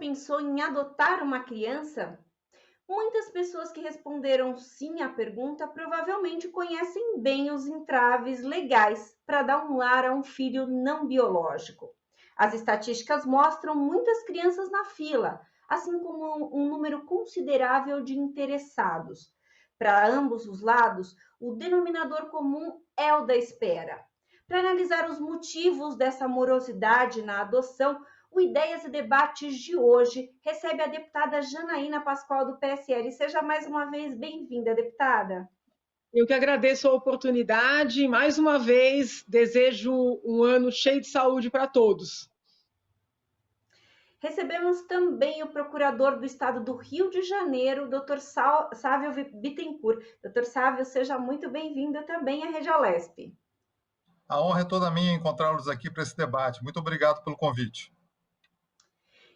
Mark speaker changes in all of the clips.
Speaker 1: pensou em adotar uma criança? Muitas pessoas que responderam sim à pergunta provavelmente conhecem bem os entraves legais para dar um lar a um filho não biológico. As estatísticas mostram muitas crianças na fila, assim como um número considerável de interessados. Para ambos os lados, o denominador comum é o da espera. Para analisar os motivos dessa morosidade na adoção, o Ideias e Debates de hoje recebe a deputada Janaína Pascoal, do PSL. Seja mais uma vez bem-vinda, deputada.
Speaker 2: Eu que agradeço a oportunidade. Mais uma vez, desejo um ano cheio de saúde para todos.
Speaker 1: Recebemos também o procurador do Estado do Rio de Janeiro, Dr. Sávio Bittencourt. Dr. Sávio, seja muito bem-vindo também à Rede Alesp.
Speaker 3: A honra é toda minha encontrá-los aqui para esse debate. Muito obrigado pelo convite.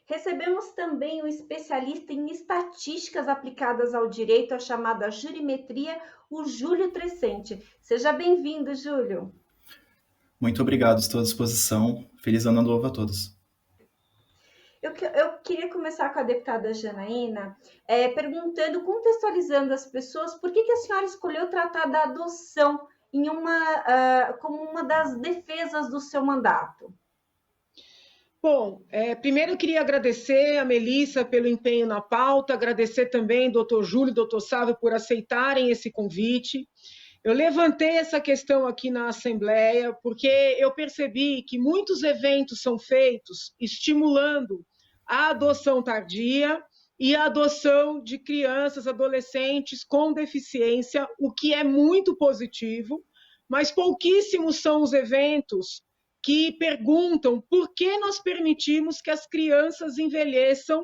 Speaker 1: Recebemos também o especialista em estatísticas aplicadas ao direito, a chamada jurimetria, o Júlio Trescente. Seja bem-vindo, Júlio.
Speaker 4: Muito obrigado, estou à disposição. Feliz ano novo a todos.
Speaker 1: Eu queria começar com a deputada Janaína, perguntando, contextualizando as pessoas, por que a senhora escolheu tratar da adoção como uma das defesas do seu mandato?
Speaker 2: Bom, primeiro eu queria agradecer a Melissa pelo empenho na pauta, agradecer também ao Dr. Júlio e Dr. Sávio por aceitarem esse convite. Eu levantei essa questão aqui na Assembleia porque eu percebi que muitos eventos são feitos estimulando a adoção tardia e a adoção de crianças, adolescentes com deficiência, o que é muito positivo, mas pouquíssimos são os eventos que perguntam por que nós permitimos que as crianças envelheçam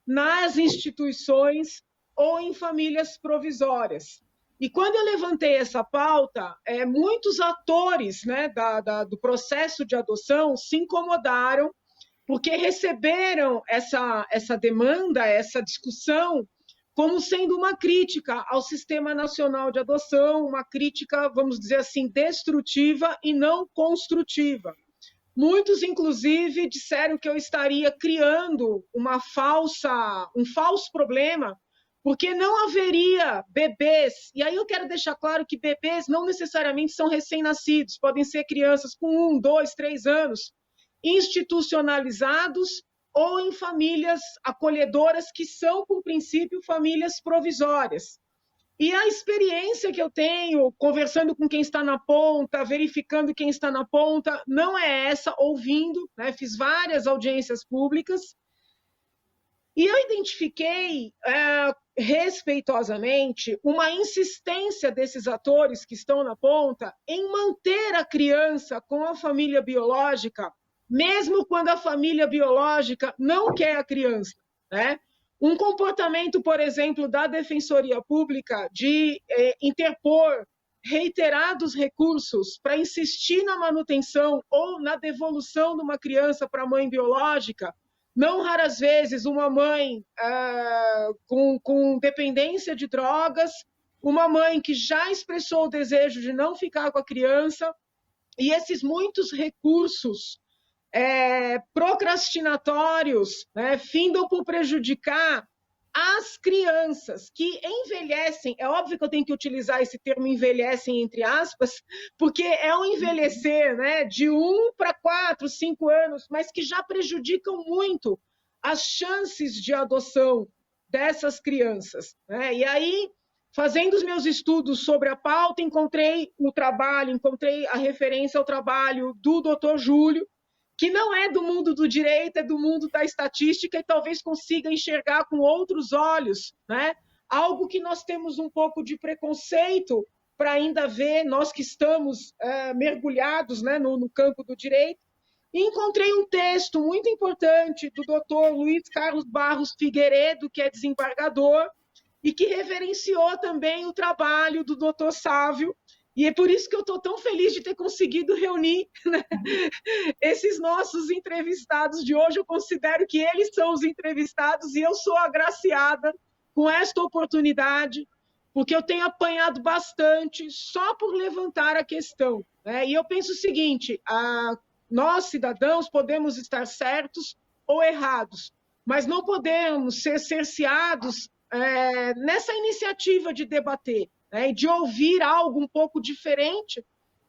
Speaker 2: nas instituições ou em famílias provisórias. E quando eu levantei essa pauta, muitos atores, né, do processo de adoção se incomodaram porque receberam essa demanda, essa discussão, como sendo uma crítica ao Sistema Nacional de Adoção, uma crítica, vamos dizer assim, destrutiva e não construtiva. Muitos, inclusive, disseram que eu estaria criando um falso problema, porque não haveria bebês. E aí eu quero deixar claro que bebês não necessariamente são recém-nascidos, podem ser crianças com 1, 2, 3 anos, institucionalizados ou em famílias acolhedoras que são, por princípio, famílias provisórias. E a experiência que eu tenho, conversando com quem está na ponta, verificando quem está na ponta, não é essa, ouvindo, né? Fiz várias audiências públicas, e eu identifiquei respeitosamente uma insistência desses atores que estão na ponta em manter a criança com a família biológica, mesmo quando a família biológica não quer a criança, né? Um comportamento, por exemplo, da Defensoria Pública de interpor reiterados recursos para insistir na manutenção ou na devolução de uma criança para a mãe biológica, não raras vezes uma mãe com dependência de drogas, uma mãe que já expressou o desejo de não ficar com a criança, e esses muitos recursos procrastinatórios, né, findam por prejudicar as crianças que envelhecem. É óbvio que eu tenho que utilizar esse termo envelhecem entre aspas, porque é um envelhecer, né, de 1 para 4, 5 anos, mas que já prejudicam muito as chances de adoção dessas crianças, né? E aí, fazendo os meus estudos sobre a pauta, encontrei a referência ao trabalho do Dr. Júlio, que não é do mundo do direito, é do mundo da estatística, e talvez consiga enxergar com outros olhos, né? Algo que nós temos um pouco de preconceito para ainda ver, nós que estamos mergulhados, né, no campo do direito. E encontrei um texto muito importante do doutor Luiz Carlos Barros Figueiredo, que é desembargador, e que reverenciou também o trabalho do doutor Sávio. E é por isso que eu estou tão feliz de ter conseguido reunir, né, esses nossos entrevistados de hoje. Eu considero que eles são os entrevistados e eu sou agraciada com esta oportunidade, porque eu tenho apanhado bastante só por levantar a questão, né? E eu penso o seguinte, nós, cidadãos, podemos estar certos ou errados, mas não podemos ser cerceados nessa iniciativa de debater, né, e de ouvir algo um pouco diferente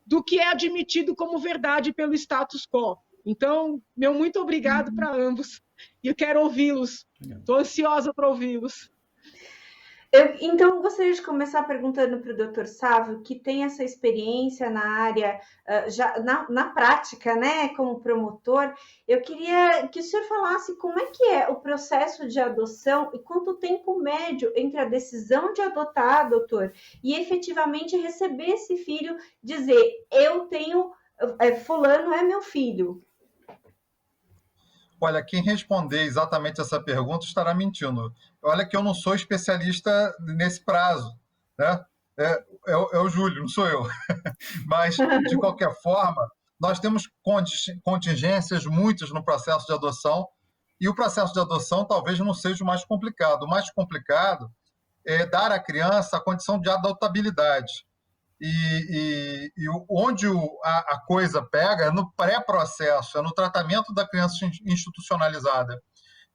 Speaker 2: do que é admitido como verdade pelo status quo. Então, meu muito obrigado para ambos. E eu quero ouvi-los. Estou ansiosa para ouvi-los.
Speaker 1: Então, gostaria de começar perguntando para o Dr. Sávio, que tem essa experiência na área, já na prática, né, como promotor. Eu queria que o senhor falasse como é que é o processo de adoção e quanto tempo médio entre a decisão de adotar, doutor, e efetivamente receber esse filho, dizer, eu tenho, fulano é meu filho.
Speaker 3: Olha, quem responder exatamente essa pergunta estará mentindo. Olha que eu não sou especialista nesse prazo, né? É o Júlio, não sou eu. Mas, de qualquer forma, nós temos contingências muitas no processo de adoção, e o processo de adoção talvez não seja o mais complicado. O mais complicado é dar à criança a condição de adotabilidade. E onde a coisa pega é no pré-processo, é no tratamento da criança institucionalizada.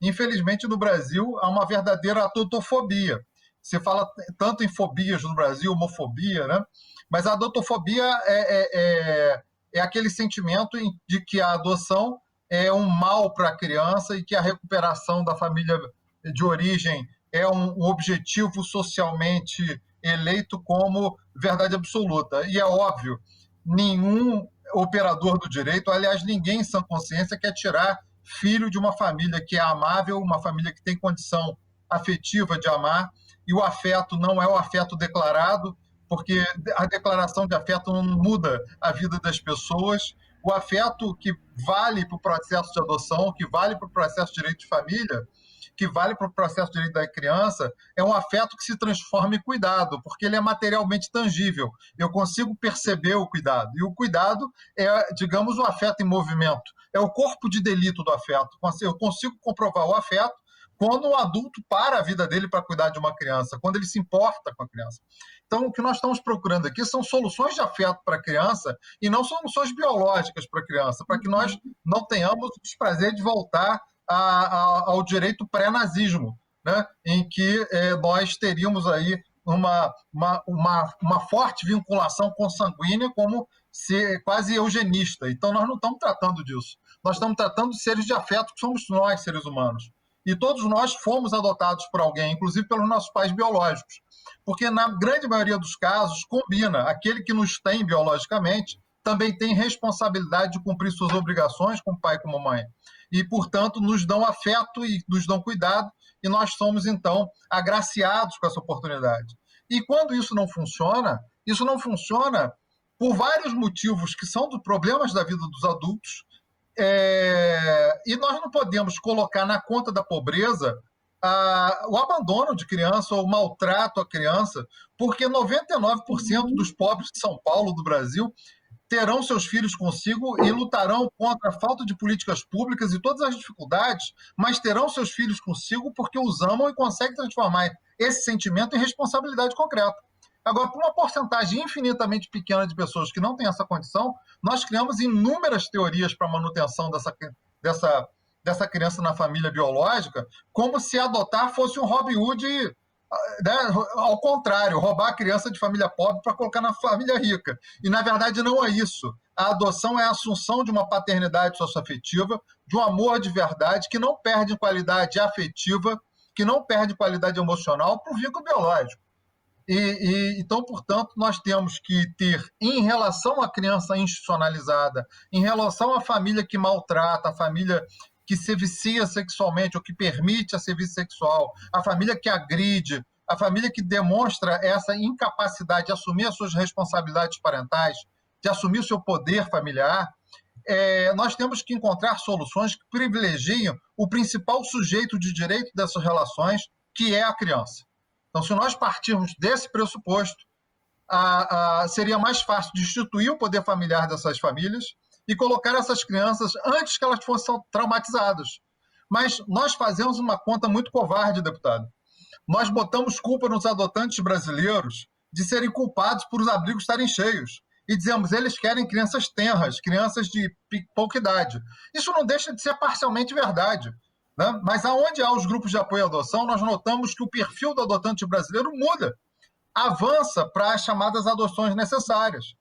Speaker 3: Infelizmente, no Brasil, há uma verdadeira adotofobia. Se fala tanto em fobias no Brasil, homofobia, né? Mas a adotofobia é aquele sentimento de que a adoção é um mal para a criança e que a recuperação da família de origem é um objetivo socialmente eleito como verdade absoluta. E é óbvio, nenhum operador do direito, aliás, ninguém em sã consciência quer tirar filho de uma família que é amável, uma família que tem condição afetiva de amar, e o afeto não é o afeto declarado, porque a declaração de afeto não muda a vida das pessoas. O afeto que vale para o processo de adoção, que vale para o processo de direito de família, que vale para o processo de direito da criança, é um afeto que se transforma em cuidado, porque ele é materialmente tangível. Eu consigo perceber o cuidado. E o cuidado é, digamos, o afeto em movimento. É o corpo de delito do afeto. Eu consigo comprovar o afeto quando um adulto para a vida dele para cuidar de uma criança, quando ele se importa com a criança. Então, o que nós estamos procurando aqui são soluções de afeto para a criança e não soluções biológicas para a criança, para que nós não tenhamos o desprazer de voltar ao direito pré-nazismo, né? Em que nós teríamos aí uma forte vinculação consanguínea como quase eugenista. Então, nós não estamos tratando disso. Nós estamos tratando de seres de afeto que somos nós, seres humanos. E todos nós fomos adotados por alguém, inclusive pelos nossos pais biológicos. Porque, na grande maioria dos casos, combina. Aquele que nos tem biologicamente também tem responsabilidade de cumprir suas obrigações como pai e como mãe. E, portanto, nos dão afeto e nos dão cuidado, e nós somos, então, agraciados com essa oportunidade. E quando isso não funciona por vários motivos que são dos problemas da vida dos adultos, e nós não podemos colocar na conta da pobreza o abandono de criança ou o maltrato à criança, porque 99% dos pobres de São Paulo, do Brasil, terão seus filhos consigo e lutarão contra a falta de políticas públicas e todas as dificuldades, mas terão seus filhos consigo porque os amam e conseguem transformar esse sentimento em responsabilidade concreta. Agora, para uma porcentagem infinitamente pequena de pessoas que não têm essa condição, nós criamos inúmeras teorias para a manutenção dessa criança na família biológica, como se adotar fosse um Robin Hood, né? Ao contrário, roubar a criança de família pobre para colocar na família rica. E, na verdade, não é isso. A adoção é a assunção de uma paternidade socioafetiva, de um amor de verdade, que não perde qualidade afetiva, que não perde qualidade emocional para o vínculo biológico. Então, portanto, nós temos que ter, em relação à criança institucionalizada, em relação à família que maltrata, a família que se vicia sexualmente ou que permite a serviço sexual, a família que agride, a família que demonstra essa incapacidade de assumir as suas responsabilidades parentais, de assumir o seu poder familiar, nós temos que encontrar soluções que privilegiam o principal sujeito de direito dessas relações, que é a criança. Então, se nós partirmos desse pressuposto, seria mais fácil de instituir o poder familiar dessas famílias e colocar essas crianças antes que elas fossem traumatizadas. Mas nós fazemos uma conta muito covarde, deputado. Nós botamos culpa nos adotantes brasileiros de serem culpados por os abrigos estarem cheios. E dizemos, eles querem crianças tenras, crianças de pouca idade. Isso não deixa de ser parcialmente verdade. né? Mas aonde há os grupos de apoio à adoção, nós notamos que o perfil do adotante brasileiro muda, avança para as chamadas adoções necessárias.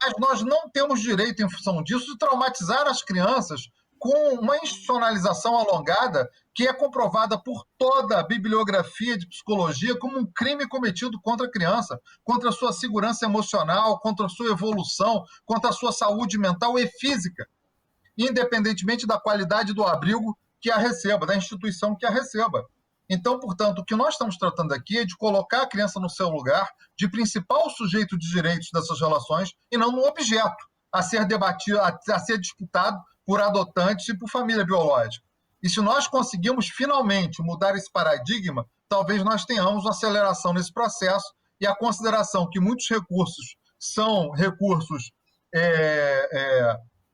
Speaker 3: Mas nós não temos direito, em função disso, de traumatizar as crianças com uma institucionalização alongada que é comprovada por toda a bibliografia de psicologia como um crime cometido contra a criança, contra a sua segurança emocional, contra a sua evolução, contra a sua saúde mental e física, independentemente da qualidade do abrigo que a receba, da instituição que a receba. Então, portanto, o que nós estamos tratando aqui é de colocar a criança no seu lugar de principal sujeito de direitos dessas relações e não no objeto a ser debatido, a ser disputado por adotantes e por família biológica. E se nós conseguirmos finalmente mudar esse paradigma, talvez nós tenhamos uma aceleração nesse processo e a consideração que muitos recursos são recursos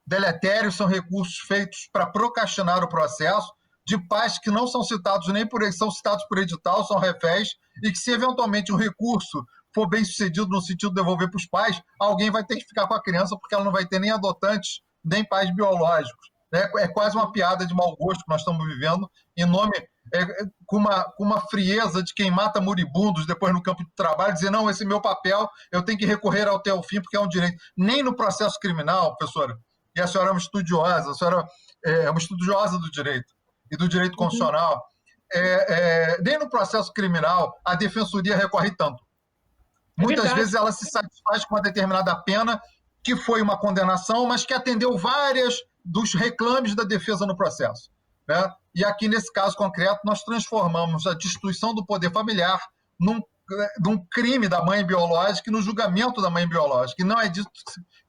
Speaker 3: deletérios, são recursos feitos para procrastinar o processo, de pais que não são citados nem por eles, são citados por edital, são reféns, e que se eventualmente o recurso for bem sucedido no sentido de devolver para os pais, alguém vai ter que ficar com a criança porque ela não vai ter nem adotantes, nem pais biológicos. É quase uma piada de mau gosto que nós estamos vivendo, em nome, com uma frieza de quem mata moribundos depois no campo de trabalho, dizer, não, esse é meu papel, eu tenho que recorrer até o fim porque é um direito. Nem no processo criminal, professora, e a senhora é uma estudiosa, a senhora é uma estudiosa do direito e do direito constitucional, nem no processo criminal a defensoria recorre tanto. Muitas vezes ela se satisfaz com uma determinada pena, que foi uma condenação, mas que atendeu várias dos reclames da defesa no processo, né? E aqui, nesse caso concreto, nós transformamos a destituição do poder familiar num crime da mãe biológica e no julgamento da mãe biológica. E não é disso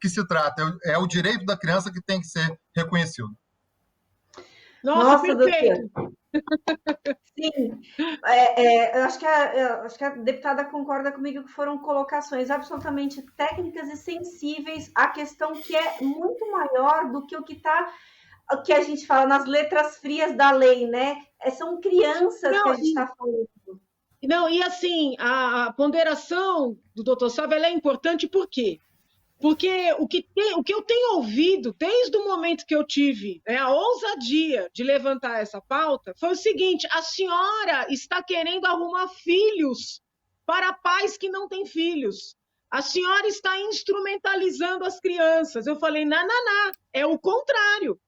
Speaker 3: que se trata, é o direito da criança que tem que ser reconhecido.
Speaker 2: Nossa, perfeito.
Speaker 1: Sim, eu acho que a deputada concorda comigo que foram colocações absolutamente técnicas e sensíveis à questão que é muito maior do que o que a gente fala nas letras frias da lei, né? São crianças que a gente está falando.
Speaker 2: Não, e assim, a ponderação do doutor Sávio é importante por quê? Porque o que eu tenho ouvido desde o momento que eu tive, né, a ousadia de levantar essa pauta foi o seguinte: a senhora está querendo arrumar filhos para pais que não têm filhos. A senhora está instrumentalizando as crianças. Eu falei, não, é o contrário.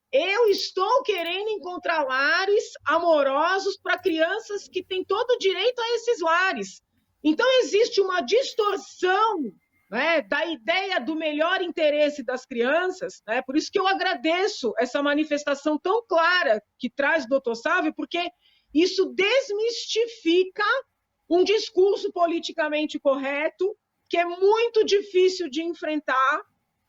Speaker 2: Eu estou querendo encontrar lares amorosos para crianças que têm todo o direito a esses lares. Então, existe uma distorção, né, da ideia do melhor interesse das crianças, né? Por isso que eu agradeço essa manifestação tão clara que traz o doutor Sávio, porque isso desmistifica um discurso politicamente correto que é muito difícil de enfrentar,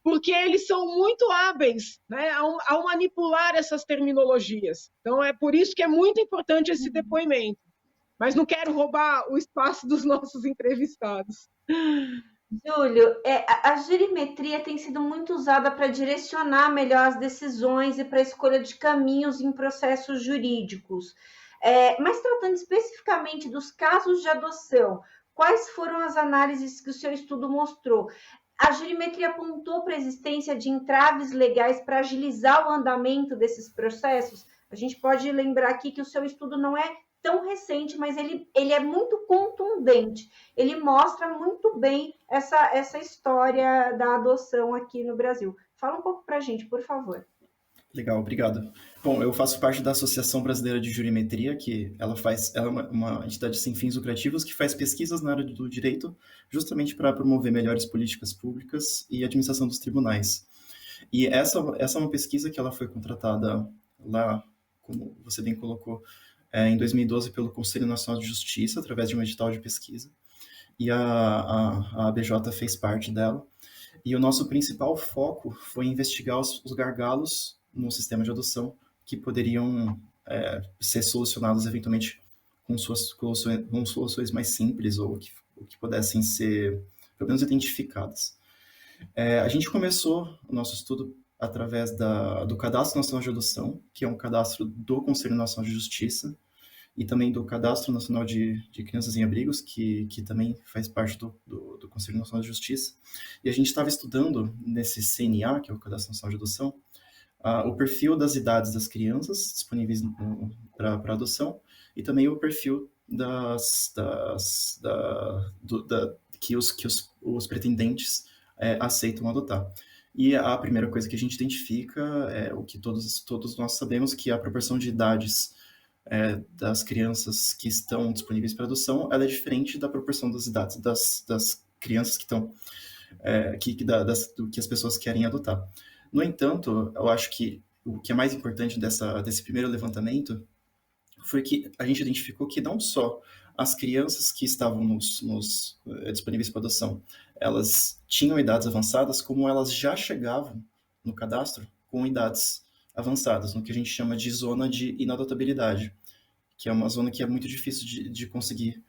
Speaker 2: porque eles são muito hábeis, né, ao manipular essas terminologias. Então, é por isso que é muito importante esse depoimento. Mas não quero roubar o espaço dos nossos entrevistados.
Speaker 1: Júlio, a gerimetria tem sido muito usada para direcionar melhor as decisões e para a escolha de caminhos em processos jurídicos. Mas tratando especificamente dos casos de adoção, quais foram as análises que o seu estudo mostrou? A gerimetria apontou para a existência de entraves legais para agilizar o andamento desses processos? A gente pode lembrar aqui que o seu estudo não é tão recente, mas ele é muito contundente. Ele mostra muito bem essa história da adoção aqui no Brasil. Fala um pouco para a gente, por favor.
Speaker 4: Legal, obrigado. Bom, eu faço parte da Associação Brasileira de Jurimetria, que ela é uma entidade sem fins lucrativos que faz pesquisas na área do direito, justamente para promover melhores políticas públicas e administração dos tribunais. E essa é uma pesquisa que ela foi contratada lá, como você bem colocou, em 2012 pelo Conselho Nacional de Justiça, através de um edital de pesquisa, e a ABJ fez parte dela. E o nosso principal foco foi investigar os gargalos no sistema de adoção que poderiam ser solucionados eventualmente com soluções mais simples ou que pudessem ser, pelo menos, identificadas. A gente começou o nosso estudo através do Cadastro Nacional de Adoção, que é um cadastro do Conselho Nacional de Justiça, e também do Cadastro Nacional de Crianças em Abrigos, que também faz parte do Conselho Nacional de Justiça. E a gente estava estudando nesse CNA, que é o Cadastro Nacional de Adoção, o perfil das idades das crianças disponíveis para adoção e também o perfil que os pretendentes aceitam adotar. E a primeira coisa que a gente identifica é o que todos nós sabemos, que a proporção de idades das crianças que estão disponíveis para adoção, ela é diferente da proporção das idades das crianças que estão que as pessoas querem adotar. No entanto, eu acho que o que é mais importante desse primeiro levantamento foi que a gente identificou que não só as crianças que estavam disponíveis para adoção, elas tinham idades avançadas, como elas já chegavam no cadastro com idades avançadas, no que a gente chama de zona de inadotabilidade, que é uma zona que é muito difícil de conseguir,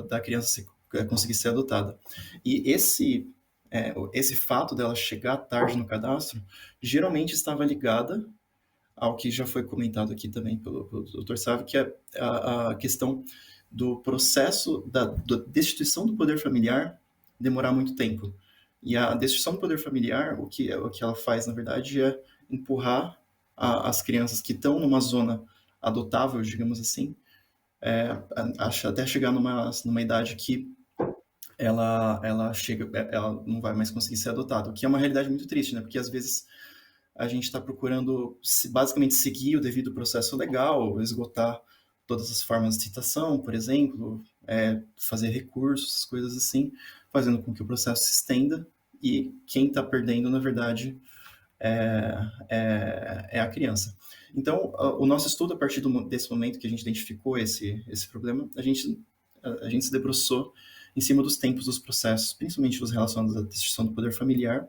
Speaker 4: da criança conseguir ser adotada. E esse fato dela chegar tarde no cadastro geralmente estava ligada ao que já foi comentado aqui também pelo Dr. Sávio, que é a questão do processo da destituição do poder familiar demorar muito tempo. E a destituição do poder familiar, o que ela faz, na verdade, é empurrar as crianças que estão numa zona adotável, digamos assim, até chegar numa idade que ela não vai mais conseguir ser adotada, o que é uma realidade muito triste, né? Porque às vezes a gente está procurando basicamente seguir o devido processo legal, esgotar todas as formas de citação, por exemplo, fazer recursos, coisas assim, fazendo com que o processo se estenda, e quem está perdendo, na verdade, é a criança. Então, o nosso estudo, a partir desse momento que a gente identificou esse problema, a gente se debruçou em cima dos tempos dos processos, principalmente os relacionados à destituição do poder familiar,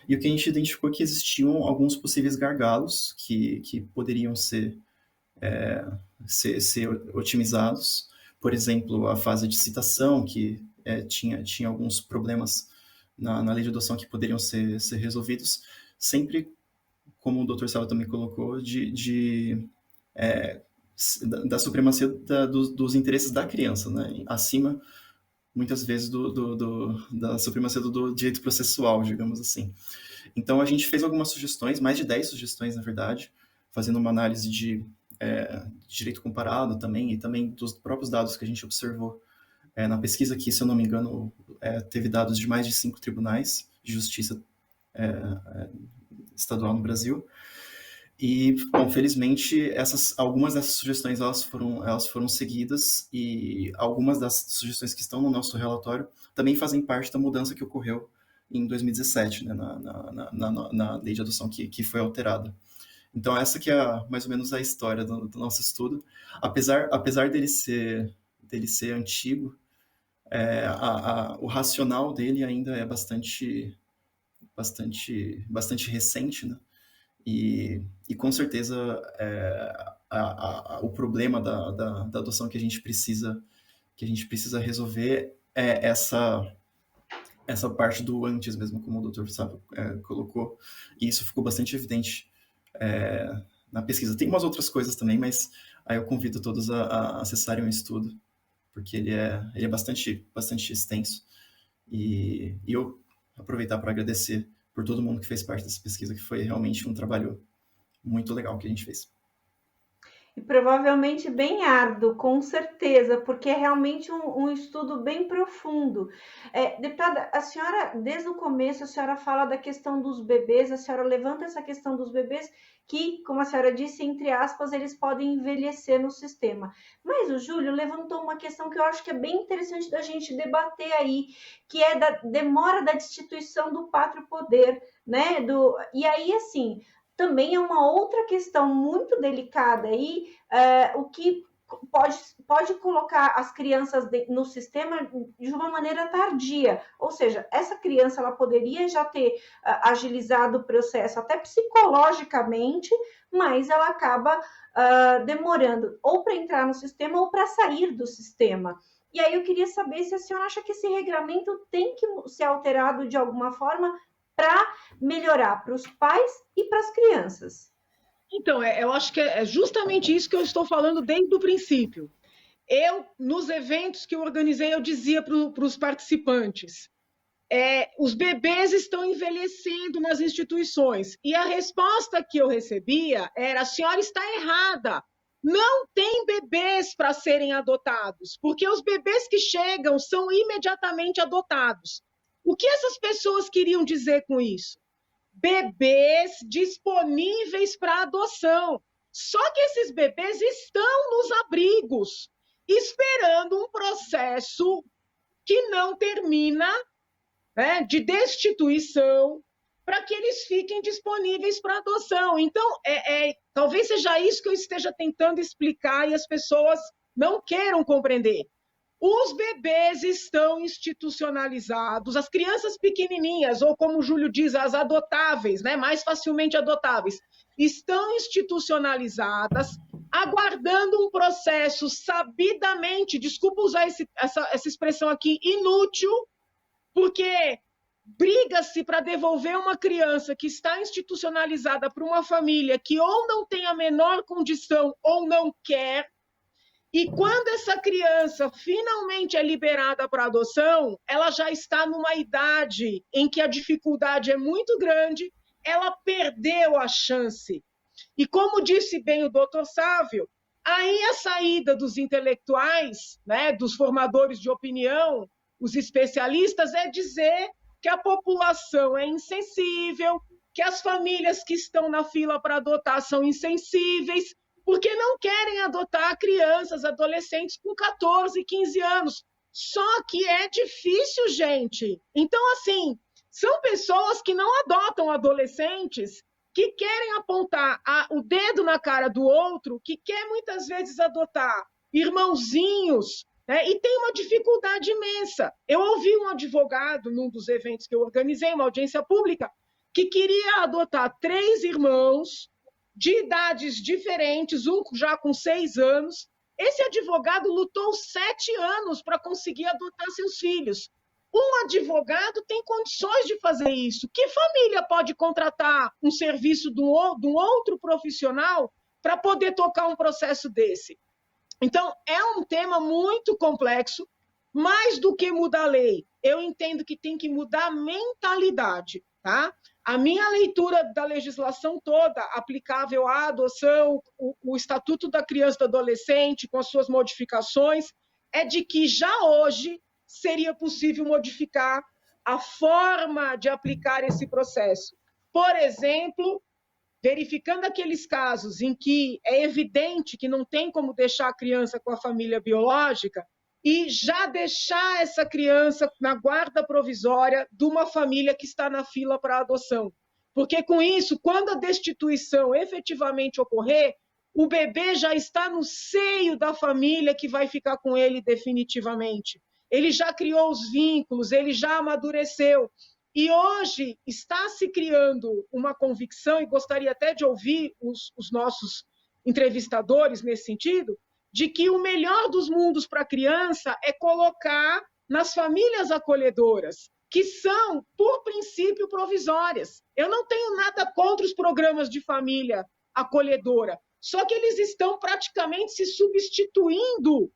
Speaker 4: e o que a gente identificou é que existiam alguns possíveis gargalos que poderiam ser otimizados. Por exemplo, a fase de citação, que tinha alguns problemas na lei de adoção que poderiam ser resolvidos, sempre, como o Dr. Sávio também colocou, da supremacia dos interesses da criança, né? Acima, muitas vezes, da supremacia do direito processual, digamos assim. Então, a gente fez algumas sugestões, mais de 10 sugestões, na verdade, fazendo uma análise de direito comparado também, e também dos próprios dados que a gente observou na pesquisa, que, se eu não me engano, teve dados de mais de 5 tribunais de justiça estadual no Brasil. E, bom, felizmente, algumas dessas sugestões elas foram seguidas, e algumas das sugestões que estão no nosso relatório também fazem parte da mudança que ocorreu em 2017, né, na lei de adoção que foi alterada. Então, essa que é mais ou menos a história do nosso estudo. Apesar dele ser antigo, o racional dele ainda é bastante recente, né? E com certeza o problema da adoção que a gente precisa resolver é essa parte do antes mesmo, como o Dr. Sávio colocou, e isso ficou bastante evidente na pesquisa. Tem umas outras coisas também, mas aí eu convido todos a acessarem o estudo, porque ele é bastante extenso, e eu aproveitar para agradecer por todo mundo que fez parte dessa pesquisa, que foi realmente um trabalho muito legal que a gente fez.
Speaker 1: E provavelmente bem árduo, com certeza, porque é realmente um estudo bem profundo. Deputada, a senhora, desde o começo, a senhora fala da questão dos bebês, a senhora levanta essa questão dos bebês que, como a senhora disse, entre aspas, eles podem envelhecer no sistema. Mas o Júlio levantou uma questão que eu acho que é bem interessante da gente debater aí, que é da demora da destituição do pátrio poder, né? E aí, assim, também é uma outra questão muito delicada aí, o que pode colocar as crianças no sistema de uma maneira tardia, ou seja, essa criança ela poderia já ter agilizado o processo até psicologicamente, mas ela acaba demorando ou para entrar no sistema ou para sair do sistema. E aí eu queria saber se a senhora acha que esse regramento tem que ser alterado de alguma forma para melhorar para os pais e para as crianças.
Speaker 2: Então, eu acho que é justamente isso que eu estou falando desde o princípio. Nos eventos que eu organizei, eu dizia para os participantes, os bebês estão envelhecendo nas instituições. E a resposta que eu recebia era: a senhora está errada, não tem bebês para serem adotados, porque os bebês que chegam são imediatamente adotados. O que essas pessoas queriam dizer com isso? Bebês disponíveis para adoção. Só que esses bebês estão nos abrigos, esperando um processo que não termina, né, de destituição, para que eles fiquem disponíveis para adoção. Então, talvez seja isso que eu esteja tentando explicar e as pessoas não queiram compreender. Os bebês estão institucionalizados, as crianças pequenininhas, ou como o Júlio diz, as adotáveis, né, mais facilmente adotáveis, estão institucionalizadas, aguardando um processo sabidamente, desculpa usar essa expressão aqui, inútil, porque briga-se para devolver uma criança que está institucionalizada para uma família que ou não tem a menor condição ou não quer. E quando essa criança finalmente é liberada para adoção, ela já está numa idade em que a dificuldade é muito grande, ela perdeu a chance. E como disse bem o doutor Sávio, aí a saída dos intelectuais, né, dos formadores de opinião, os especialistas, é dizer que a população é insensível, que as famílias que estão na fila para adotar são insensíveis, porque não querem adotar crianças, adolescentes com 14, 15 anos. Só que é difícil, gente. Então, assim, são pessoas que não adotam adolescentes, que querem apontar o dedo na cara do outro, que quer muitas vezes adotar irmãozinhos, né? E tem uma dificuldade imensa. Eu ouvi um advogado, num dos eventos que eu organizei, uma audiência pública, que queria adotar 3 irmãos, de idades diferentes, um já com 6 anos. Esse advogado lutou 7 anos para conseguir adotar seus filhos. Um advogado tem condições de fazer isso. Que família pode contratar um serviço de um outro profissional para poder tocar um processo desse? Então, é um tema muito complexo. Mais do que mudar a lei, eu entendo que tem que mudar a mentalidade, tá? A minha leitura da legislação toda, aplicável à adoção, o Estatuto da Criança e do Adolescente, com as suas modificações, é de que já hoje seria possível modificar a forma de aplicar esse processo. Por exemplo, verificando aqueles casos em que é evidente que não tem como deixar a criança com a família biológica, e já deixar essa criança na guarda provisória de uma família que está na fila para adoção. Porque com isso, quando a destituição efetivamente ocorrer, o bebê já está no seio da família que vai ficar com ele definitivamente. Ele já criou os vínculos, ele já amadureceu. E hoje está se criando uma convicção, e gostaria até de ouvir os nossos entrevistadores nesse sentido, de que o melhor dos mundos para a criança é colocar nas famílias acolhedoras, que são, por princípio, provisórias. Eu não tenho nada contra os programas de família acolhedora, só que eles estão praticamente se substituindo,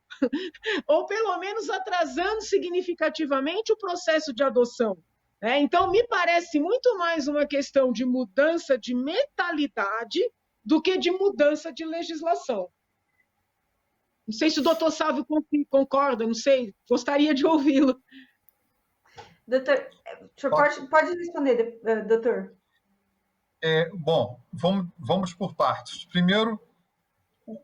Speaker 2: ou pelo menos atrasando significativamente o processo de adoção. Então, me parece muito mais uma questão de mudança de mentalidade do que de mudança de legislação. Não sei se o doutor Sávio concorda, não sei, gostaria de ouvi-lo.
Speaker 1: Doutor, o senhor pode responder, doutor?
Speaker 3: Bom, vamos por partes. Primeiro,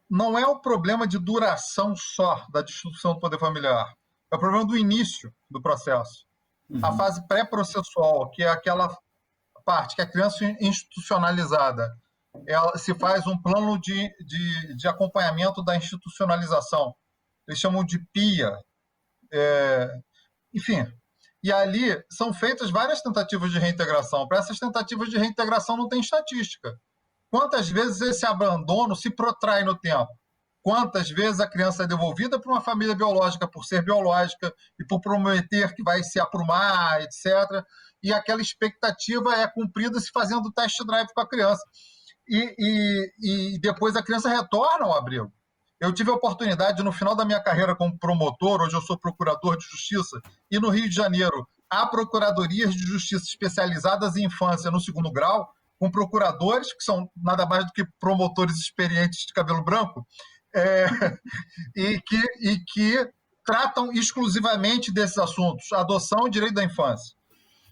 Speaker 3: não é o problema de duração só da destituição do poder familiar, é o problema do início do processo. A fase pré-processual, que é aquela parte que a criança institucionalizada, ela se faz um plano de acompanhamento da institucionalização. Eles chamam de PIA. Enfim, e ali são feitas várias tentativas de reintegração. Para essas tentativas de reintegração não tem estatística. Quantas vezes esse abandono se protrai no tempo? Quantas vezes a criança é devolvida para uma família biológica por ser biológica e por prometer que vai se aprumar, etc. E aquela expectativa é cumprida se fazendo test drive com a criança. E depois a criança retorna ao abrigo. Eu tive a oportunidade, no final da minha carreira como promotor, hoje eu sou procurador de justiça, e no Rio de Janeiro há procuradorias de justiça especializadas em infância no segundo grau, com procuradores, que são nada mais do que promotores experientes de cabelo branco, e que tratam exclusivamente desses assuntos, adoção e direito da infância.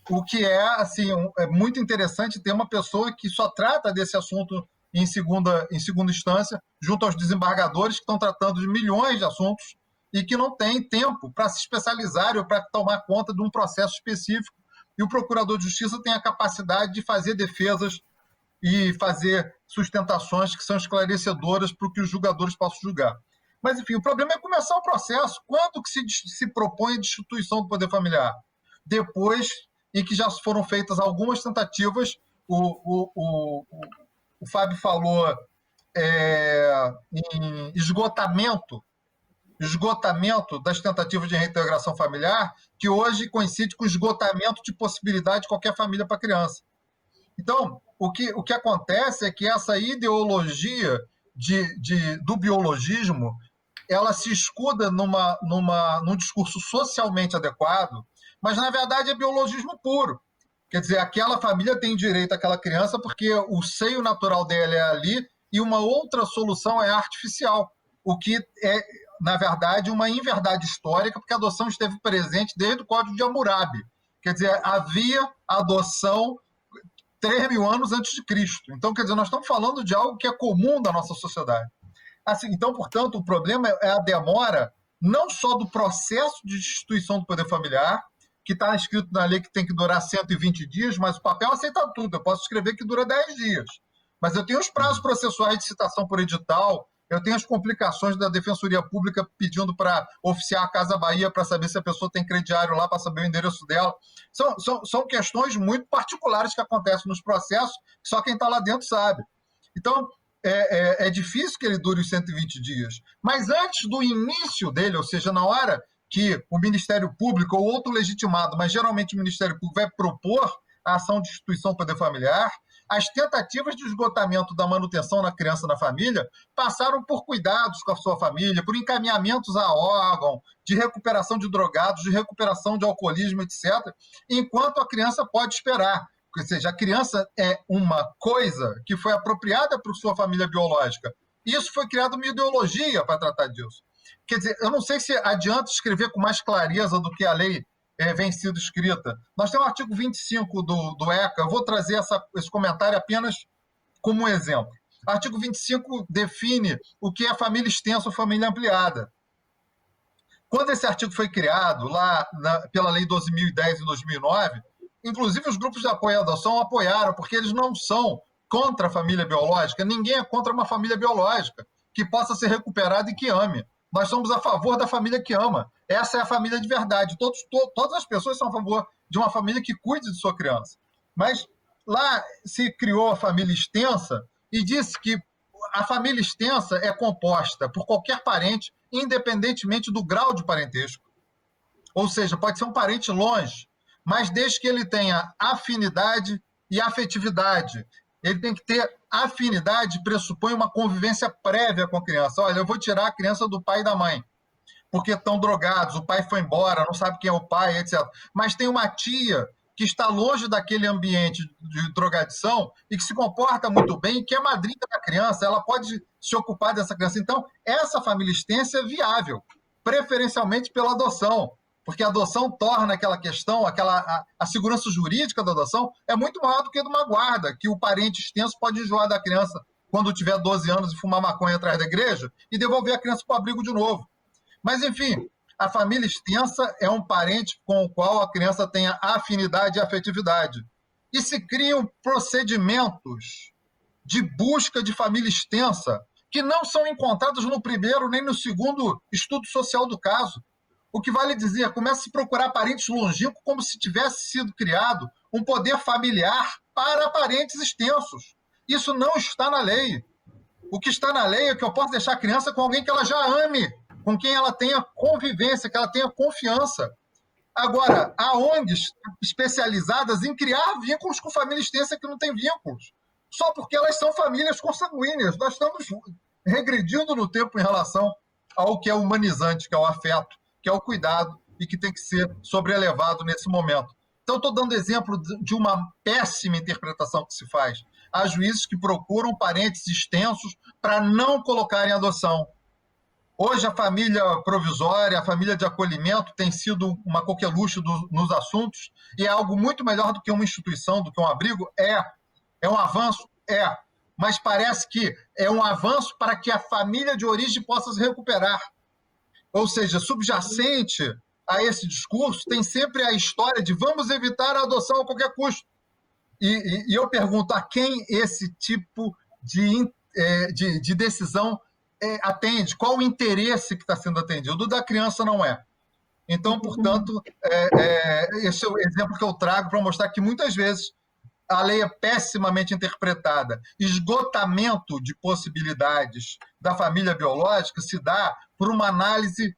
Speaker 3: O que é, assim, é muito interessante ter uma pessoa que só trata desse assunto em segunda instância, junto aos desembargadores que estão tratando de milhões de assuntos e que não tem tempo para se especializar ou para tomar conta de um processo específico. E o procurador de justiça tem a capacidade de fazer defesas e fazer sustentações que são esclarecedoras para o que os julgadores possam julgar. Mas, enfim, o problema é começar o processo. Quando que se propõe a destituição do poder familiar? Depois em que já foram feitas algumas tentativas, o Fábio falou em esgotamento das tentativas de reintegração familiar, que hoje coincide com o esgotamento de possibilidade de qualquer família para criança. Então, o que acontece é que essa ideologia do biologismo, ela se escuda num discurso socialmente adequado, mas, na verdade, é biologismo puro. Quer dizer, aquela família tem direito àquela criança porque o seio natural dela é ali e uma outra solução é artificial, o que é, na verdade, uma inverdade histórica, porque a adoção esteve presente desde o Código de Hammurabi. Quer dizer, havia adoção 3.000 anos antes de Cristo. Então, quer dizer, nós estamos falando de algo que é comum da nossa sociedade. Assim, então, portanto, o problema é a demora não só do processo de destituição do poder familiar, que está escrito na lei que tem que durar 120 dias, mas o papel aceita tudo. Eu posso escrever que dura 10 dias. Mas eu tenho os prazos processuais de citação por edital, eu tenho as complicações da Defensoria Pública pedindo para oficiar a Casa Bahia para saber se a pessoa tem crediário lá, para saber o endereço dela. São questões muito particulares que acontecem nos processos, que só quem está lá dentro sabe. Então, é difícil que ele dure os 120 dias. Mas antes do início dele, ou seja, na hora que o Ministério Público ou outro legitimado, mas geralmente o Ministério Público vai propor a ação de instituição do poder familiar, as tentativas de esgotamento da manutenção na criança na família passaram por cuidados com a sua família, por encaminhamentos a órgão, de recuperação de drogados, de recuperação de alcoolismo, etc., enquanto a criança pode esperar. Ou seja, a criança é uma coisa que foi apropriada por sua família biológica. Isso foi criado uma ideologia para tratar disso. Quer dizer, eu não sei se adianta escrever com mais clareza do que a lei vem sido escrita. Nós temos o artigo 25 do ECA, eu vou trazer esse comentário apenas como um exemplo. O artigo 25 define o que é família extensa ou família ampliada. Quando esse artigo foi criado, lá pela Lei 12.010 em 2009, inclusive os grupos de apoio à adoção apoiaram, porque eles não são contra a família biológica, ninguém é contra uma família biológica que possa ser recuperada e que ame. Nós somos a favor da família que ama. Essa é a família de verdade. Todas as pessoas são a favor de uma família que cuide de sua criança. Mas lá se criou a família extensa e disse que a família extensa é composta por qualquer parente, independentemente do grau de parentesco. Ou seja, pode ser um parente longe, mas desde que ele tenha afinidade e afetividade. Ele tem que ter afinidade, pressupõe uma convivência prévia com a criança. Olha, eu vou tirar a criança do pai e da mãe, porque estão drogados, o pai foi embora, não sabe quem é o pai, etc. Mas tem uma tia que está longe daquele ambiente de drogadição e que se comporta muito bem e que é madrinha da criança, ela pode se ocupar dessa criança. Então, essa família extensa é viável, preferencialmente pela adoção, porque a adoção torna aquela questão, a segurança jurídica da adoção é muito maior do que de uma guarda, que o parente extenso pode enjoar da criança quando tiver 12 anos e fumar maconha atrás da igreja e devolver a criança para o abrigo de novo. Mas, enfim, a família extensa é um parente com o qual a criança tenha afinidade e afetividade. E se criam procedimentos de busca de família extensa que não são encontrados no primeiro nem no segundo estudo social do caso. O que vale dizer, começa a se procurar parentes longínquos como se tivesse sido criado um poder familiar para parentes extensos. Isso não está na lei. O que está na lei é que eu posso deixar a criança com alguém que ela já ame, com quem ela tenha convivência, que ela tenha confiança. Agora, há ONGs especializadas em criar vínculos com família extensa que não tem vínculos, só porque elas são famílias consanguíneas. Nós estamos regredindo no tempo em relação ao que é humanizante, que é o afeto, que é o cuidado e que tem que ser sobrelevado nesse momento. Então, estou dando exemplo de uma péssima interpretação que se faz. Há juízes que procuram parentes extensos para não colocar em adoção. Hoje, a família provisória, a família de acolhimento tem sido uma coqueluche nos assuntos e é algo muito melhor do que uma instituição, do que um abrigo. É um avanço? É. Mas parece que é um avanço para que a família de origem possa se recuperar. Ou seja, subjacente a esse discurso tem sempre a história de vamos evitar a adoção a qualquer custo. E eu pergunto a quem esse tipo de decisão atende, qual o interesse que está sendo atendido. O da criança não é. Então, portanto, esse é o exemplo que eu trago para mostrar que muitas vezes a lei é pessimamente interpretada. Esgotamento de possibilidades da família biológica se dá por uma análise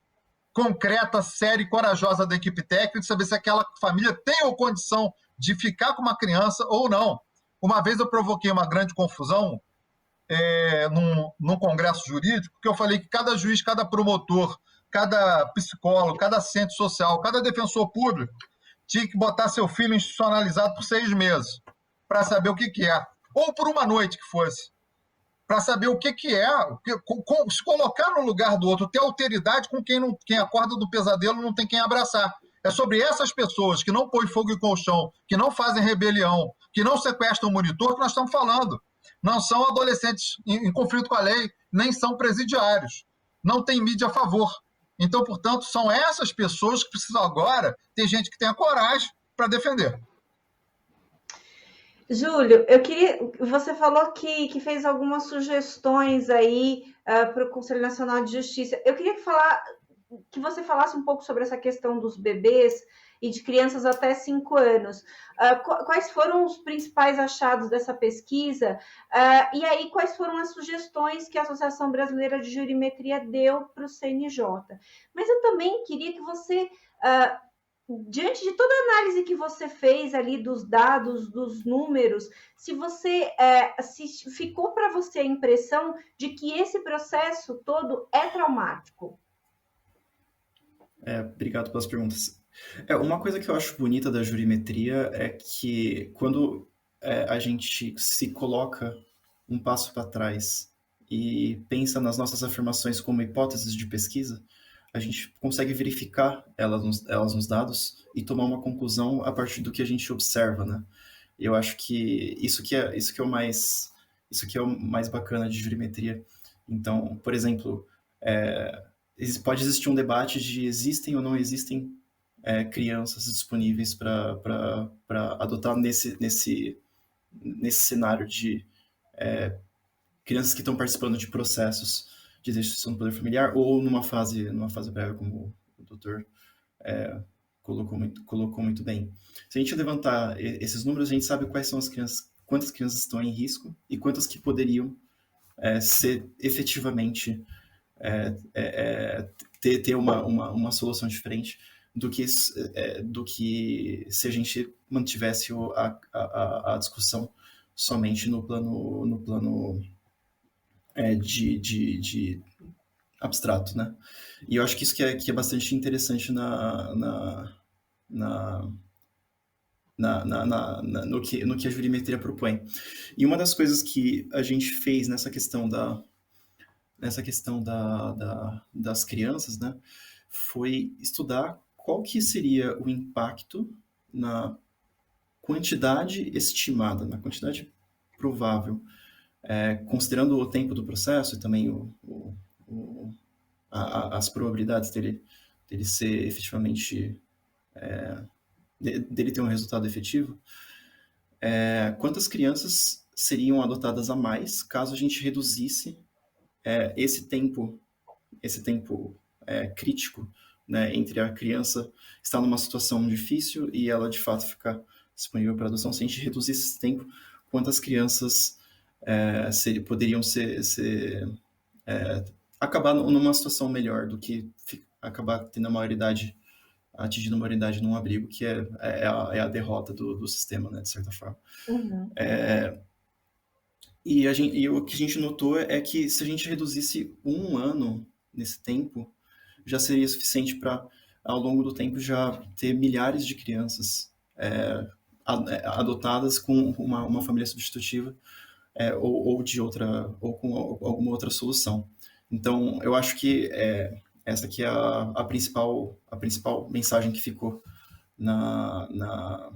Speaker 3: concreta, séria e corajosa da equipe técnica de saber se aquela família tem a condição de ficar com uma criança ou não. Uma vez eu provoquei uma grande confusão num congresso jurídico, que eu falei que cada juiz, cada promotor, cada psicólogo, cada assistente social, cada defensor público tinha que botar seu filho institucionalizado por 6 meses para saber o que é, ou por uma noite que fosse, para saber o que é, se colocar no lugar do outro, ter alteridade com quem acorda do pesadelo não tem quem abraçar. É sobre essas pessoas que não põem fogo em colchão, que não fazem rebelião, que não sequestram o monitor, que nós estamos falando. Não são adolescentes em conflito com a lei, nem são presidiários. Não tem mídia a favor. Então, portanto, são essas pessoas que precisam agora ter gente que tenha coragem para defender.
Speaker 1: Júlio, você falou que fez algumas sugestões aí para o Conselho Nacional de Justiça. Eu queria que você falasse um pouco sobre essa questão dos bebês e de crianças até 5 anos. Quais foram os principais achados dessa pesquisa? E aí, quais foram as sugestões que a Associação Brasileira de Jurimetria deu para o CNJ? Mas eu também queria que você, diante de toda a análise que você fez ali dos dados, dos números, se ficou para você a impressão de que esse processo todo é traumático.
Speaker 4: Obrigado pelas perguntas. Uma coisa que eu acho bonita da jurimetria é que quando a gente se coloca um passo para trás e pensa nas nossas afirmações como hipóteses de pesquisa, a gente consegue verificar elas nos dados e tomar uma conclusão a partir do que a gente observa, né? Eu acho que isso que é o mais bacana de jurimetria. Então, por exemplo, pode existir um debate de existem ou não existem crianças disponíveis para adotar nesse cenário de crianças que estão participando de processos de destituição do poder familiar ou numa fase breve, como o doutor colocou muito bem. Se a gente levantar esses números, a gente sabe quais são as crianças, quantas crianças estão em risco e quantas que poderiam ser efetivamente ter uma solução diferente do que se a gente mantivesse a discussão somente no plano de abstrato, né? E eu acho que isso que é bastante interessante no que a jurimetria propõe. E uma das coisas que a gente fez nessa questão das crianças, né, foi estudar qual que seria o impacto na quantidade estimada, na quantidade provável, considerando o tempo do processo e também as probabilidades dele ser efetivamente, dele ter um resultado efetivo, quantas crianças seriam adotadas a mais caso a gente reduzisse esse tempo crítico, né, entre a criança estar numa situação difícil e ela de fato ficar disponível para adoção. Se a gente reduzisse esse tempo, quantas crianças poderiam acabar numa situação melhor do que acabar tendo atingindo a maioridade num abrigo, que é a derrota do sistema, né, de certa forma.
Speaker 1: Uhum.
Speaker 4: E o que a gente notou é que se a gente reduzisse 1 ano nesse tempo, já seria suficiente para ao longo do tempo, já ter milhares de crianças adotadas com uma família substitutiva ou de outra, ou com alguma outra solução. Então, eu acho que essa aqui é a principal mensagem que ficou na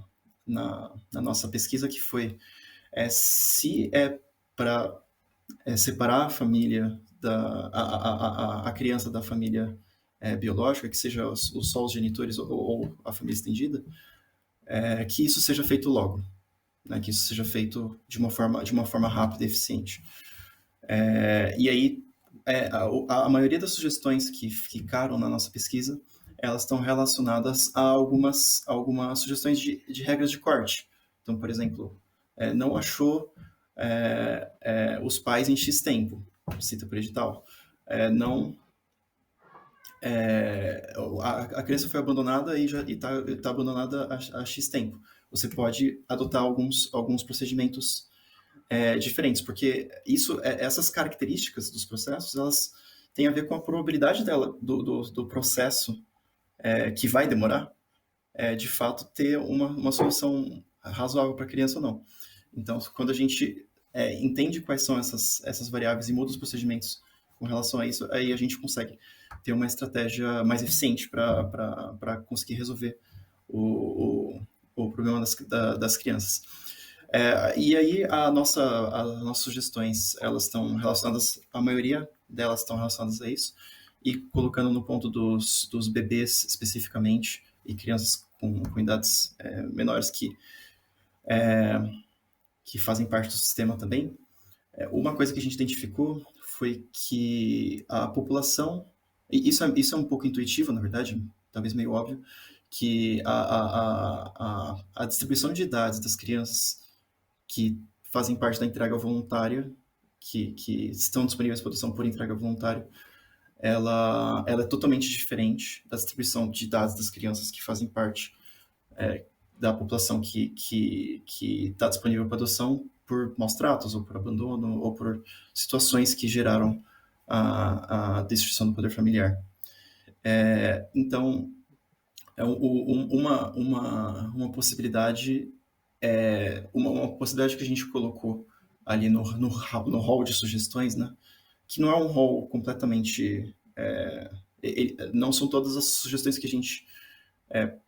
Speaker 4: nossa pesquisa, que foi se para separar a família, a criança da família biológica, que seja só os genitores ou a família estendida, que isso seja feito logo, né? Que isso seja feito de uma forma rápida e eficiente. E aí, a maioria das sugestões que ficaram na nossa pesquisa, elas estão relacionadas a algumas sugestões de regras de corte. Então, por exemplo, não achou os pais em X tempo, cita por edital. A criança foi abandonada e está abandonada há X tempo. Você pode adotar alguns procedimentos diferentes, porque essas características dos processos, elas têm a ver com a probabilidade do processo que vai demorar, de fato ter uma solução razoável para a criança ou não. Então, quando a gente entende quais são essas variáveis e muda os procedimentos com relação a isso, aí a gente consegue ter uma estratégia mais eficiente para conseguir resolver o problema das crianças. E aí as nossas sugestões, elas estão relacionadas, a maioria delas estão relacionadas a isso, e colocando no ponto dos bebês especificamente, e crianças com idades menores que fazem parte do sistema também. Uma coisa que a gente identificou foi que a população, e isso é um pouco intuitivo, na verdade, talvez meio óbvio, que a distribuição de idades das crianças que fazem parte da entrega voluntária, que estão disponíveis para adoção por entrega voluntária, ela é totalmente diferente da distribuição de idades das crianças que fazem parte da população que está disponível para adoção por maus tratos, ou por abandono, ou por situações que geraram a destruição do poder familiar. Então, uma possibilidade uma possibilidade que a gente colocou ali no hall de sugestões, né? Que não é um hall completamente... não são todas as sugestões que a gente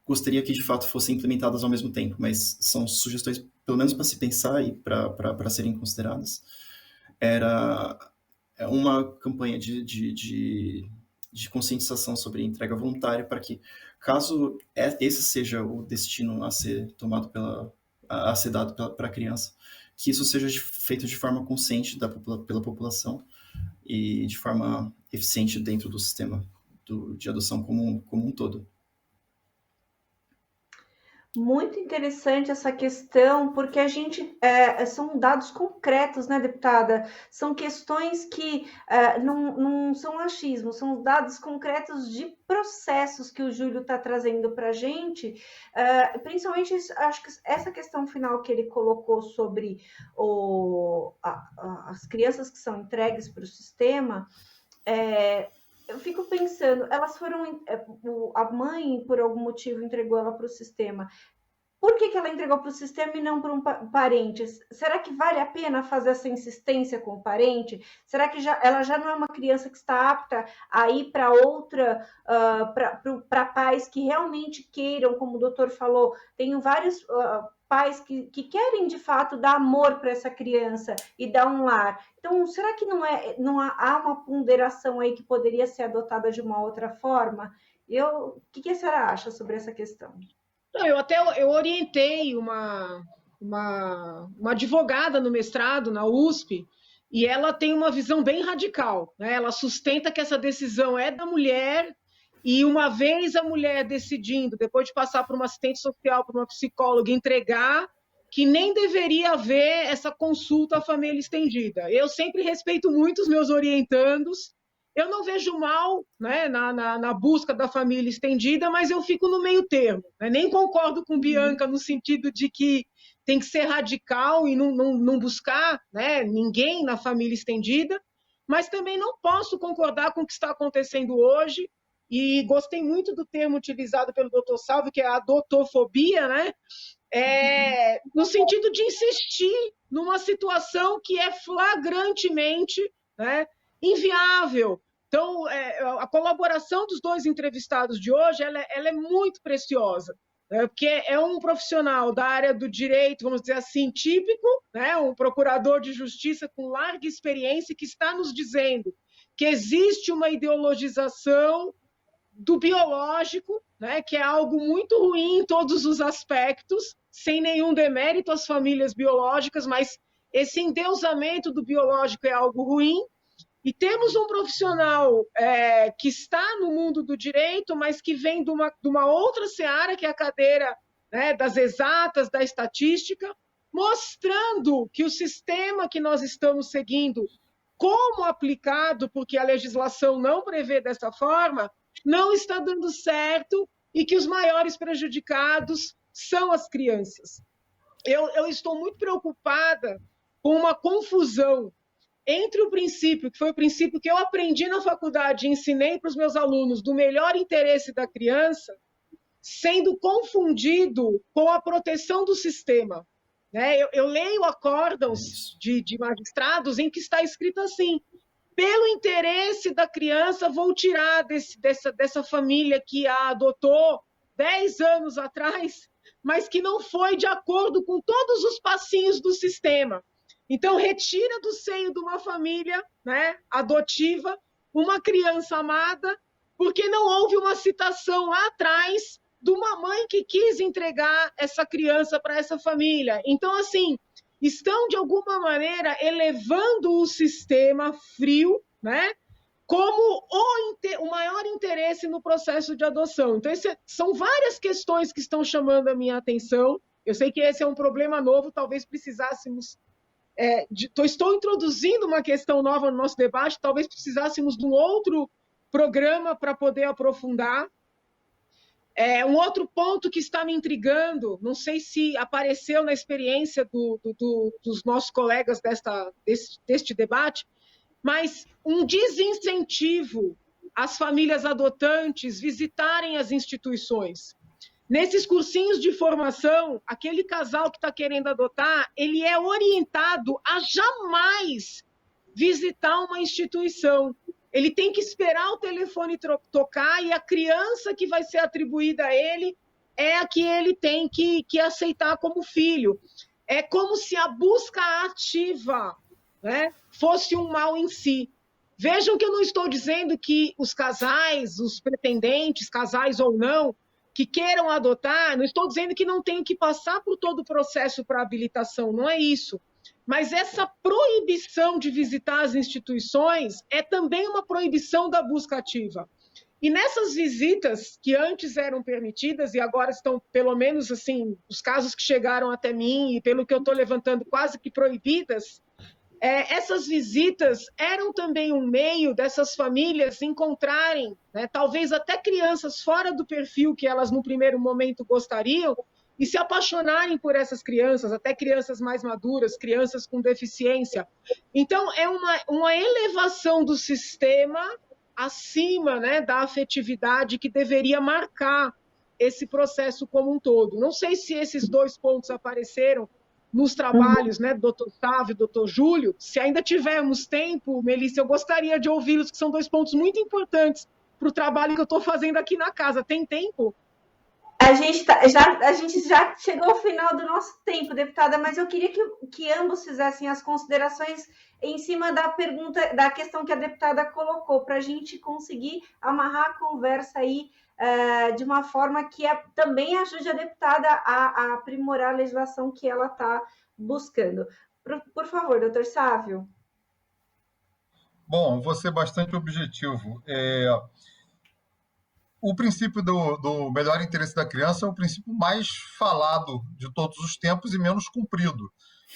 Speaker 4: gostaria que de fato fossem implementadas ao mesmo tempo, mas são sugestões, pelo menos para se pensar e para serem consideradas. Era uma campanha de conscientização sobre entrega voluntária, para que, caso esse seja o destino a ser tomado a ser dado para a criança, que isso seja feito de forma consciente pela população e de forma eficiente dentro do sistema de adoção como um todo.
Speaker 1: Muito interessante essa questão, porque a gente são dados concretos, né, deputada? São questões que não são achismos, são dados concretos de processos que o Júlio está trazendo para a gente, principalmente acho que essa questão final que ele colocou sobre as crianças que são entregues para o sistema. Eu fico pensando, elas foram... A mãe, por algum motivo, entregou ela para o sistema. Por que ela entregou para o sistema e não para um parente? Será que vale a pena fazer essa insistência com o parente? Será que ela já não é uma criança que está apta a ir para outra, para pais que realmente queiram, como o doutor falou, tenho vários... pais que querem, de fato, dar amor para essa criança e dar um lar. Então, será que não há uma ponderação aí que poderia ser adotada de uma outra forma? O que a senhora acha sobre essa questão?
Speaker 2: Não, eu orientei uma advogada no mestrado, na USP, e ela tem uma visão bem radical, né? Ela sustenta que essa decisão é da mulher. E uma vez a mulher decidindo, depois de passar por uma assistente social, por uma psicóloga, entregar, que nem deveria haver essa consulta à família estendida. Eu sempre respeito muito os meus orientandos, eu não vejo mal, né, na busca da família estendida, mas eu fico no meio termo, né? Nem concordo com Bianca no sentido de que tem que ser radical e não buscar, né, ninguém na família estendida, mas também não posso concordar com o que está acontecendo hoje, e gostei muito do termo utilizado pelo Dr. Salve, que é a adotofobia, né? No sentido de insistir numa situação que é flagrantemente, né, inviável. Então, a colaboração dos dois entrevistados de hoje ela é muito preciosa, né, porque é um profissional da área do direito, vamos dizer assim, típico, né, um procurador de justiça com larga experiência que está nos dizendo que existe uma ideologização do biológico, né, que é algo muito ruim em todos os aspectos, sem nenhum demérito às famílias biológicas, mas esse endeusamento do biológico é algo ruim. E temos um profissional que está no mundo do direito, mas que vem de uma outra seara, que é a cadeira, né, das exatas, da estatística, mostrando que o sistema que nós estamos seguindo, como aplicado, porque a legislação não prevê dessa forma, não está dando certo e que os maiores prejudicados são as crianças. Eu estou muito preocupada com uma confusão entre o princípio, que foi o princípio que eu aprendi na faculdade e ensinei para os meus alunos, do melhor interesse da criança, sendo confundido com a proteção do sistema. Né? Eu leio acórdãos de magistrados em que está escrito assim: pelo interesse da criança, vou tirar dessa família que a adotou 10 anos atrás, mas que não foi de acordo com todos os passinhos do sistema. Então, retira do seio de uma família, né, adotiva uma criança amada, porque não houve uma citação lá atrás de uma mãe que quis entregar essa criança para essa família. Então, assim, estão, de alguma maneira, elevando o sistema frio, né, como o maior interesse no processo de adoção. Então, são várias questões que estão chamando a minha atenção. Eu sei que esse é um problema novo, talvez precisássemos... estou introduzindo uma questão nova no nosso debate, talvez precisássemos de um outro programa para poder aprofundar. Um outro ponto que está me intrigando, não sei se apareceu na experiência dos nossos colegas deste debate, mas um desincentivo às famílias adotantes visitarem as instituições. Nesses cursinhos de formação, aquele casal que está querendo adotar, ele é orientado a jamais visitar uma instituição. Ele tem que esperar o telefone tocar e a criança que vai ser atribuída a ele é a que ele tem que aceitar como filho. É como se a busca ativa, né, fosse um mal em si. Vejam que eu não estou dizendo que os casais, os pretendentes, casais ou não, que queiram adotar, não estou dizendo que não tenham que passar por todo o processo para habilitação, não é isso. Mas essa proibição de visitar as instituições é também uma proibição da busca ativa. E nessas visitas que antes eram permitidas e agora estão, pelo menos assim, os casos que chegaram até mim e pelo que eu estou levantando, quase que proibidas, essas visitas eram também um meio dessas famílias encontrarem, né, talvez até crianças fora do perfil que elas no primeiro momento gostariam, e se apaixonarem por essas crianças, até crianças mais maduras, crianças com deficiência. Então, é uma elevação do sistema acima, né, da afetividade que deveria marcar esse processo como um todo. Não sei se esses dois pontos apareceram nos trabalhos, né, do Dr. Sávio e do Dr. Júlio. Se ainda tivermos tempo, Melissa, eu gostaria de ouvi-los, que são dois pontos muito importantes para o trabalho que eu estou fazendo aqui na casa. Tem tempo?
Speaker 1: A gente já chegou ao final do nosso tempo, deputada, mas eu queria que ambos fizessem as considerações em cima da pergunta, da questão que a deputada colocou, para a gente conseguir amarrar a conversa aí de uma forma que também ajude a deputada a aprimorar a legislação que ela está buscando. Por favor, doutor Sávio.
Speaker 3: Bom, vou ser bastante objetivo. O princípio do melhor interesse da criança é o princípio mais falado de todos os tempos e menos cumprido.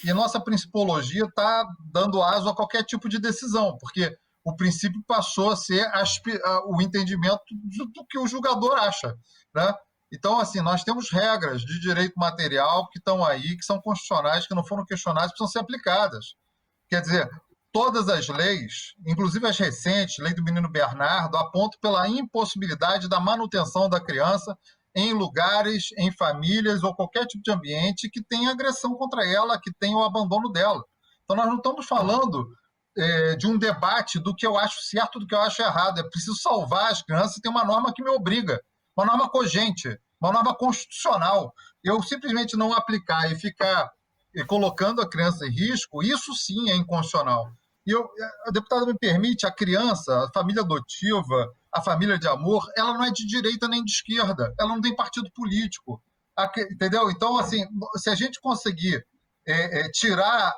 Speaker 3: E a nossa principologia está dando aso a qualquer tipo de decisão, porque o princípio passou a ser o entendimento do que o julgador acha, né? Então, assim, nós temos regras de direito material que estão aí, que são constitucionais, que não foram questionadas, precisam ser aplicadas. Quer dizer, todas as leis, inclusive as recentes, lei do menino Bernardo, apontam pela impossibilidade da manutenção da criança em lugares, em famílias ou qualquer tipo de ambiente que tenha agressão contra ela, que tenha o abandono dela. Então, nós não estamos falando de um debate do que eu acho certo, do que eu acho errado. É preciso salvar as crianças e tem uma norma que me obriga, uma norma cogente, uma norma constitucional. Eu simplesmente não aplicar e ficar colocando a criança em risco, isso sim é inconstitucional. E a deputada me permite, a criança, a família adotiva, a família de amor, ela não é de direita nem de esquerda, ela não tem partido político, entendeu? Então, assim, se a gente conseguir tirar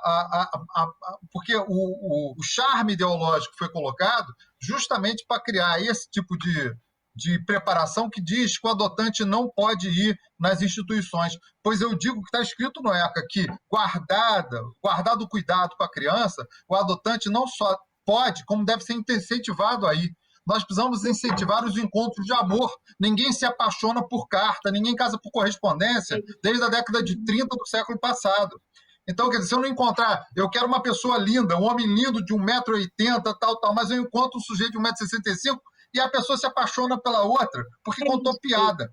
Speaker 3: porque o charme ideológico foi colocado justamente para criar esse tipo de preparação que diz que o adotante não pode ir nas instituições. Pois eu digo que está escrito no ECA que, guardado o cuidado com a criança, o adotante não só pode, como deve ser incentivado a ir. Nós precisamos incentivar os encontros de amor. Ninguém se apaixona por carta, ninguém casa por correspondência desde a década de 30 do século passado. Então, quer dizer, se eu não encontrar, eu quero uma pessoa linda, um homem lindo de 1,80 m, tal, mas eu encontro um sujeito de 1,65 m e a pessoa se apaixona pela outra porque contou piada,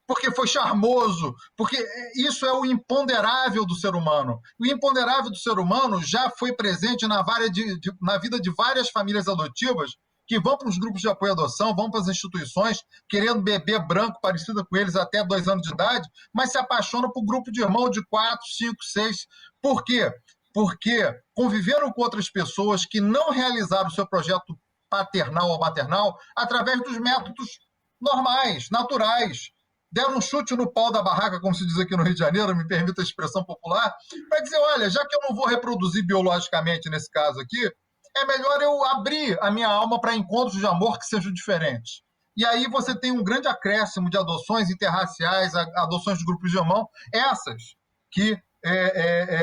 Speaker 3: porque foi charmoso, porque isso é o imponderável do ser humano. O imponderável do ser humano já foi presente na vida de várias famílias adotivas que vão para os grupos de apoio à adoção, vão para as instituições, querendo bebê branco parecido com eles até 2 anos de idade, mas se apaixonam por grupo de irmão de 4, 5, 6. Por quê? Porque conviveram com outras pessoas que não realizaram o seu projeto paternal ou maternal através dos métodos normais, naturais. Deram um chute no pau da barraca, como se diz aqui no Rio de Janeiro, me permita a expressão popular, para dizer, olha, já que eu não vou reproduzir biologicamente nesse caso aqui, é melhor eu abrir a minha alma para encontros de amor que sejam diferentes. E aí você tem um grande acréscimo de adoções interraciais, adoções de grupos de irmão, essas que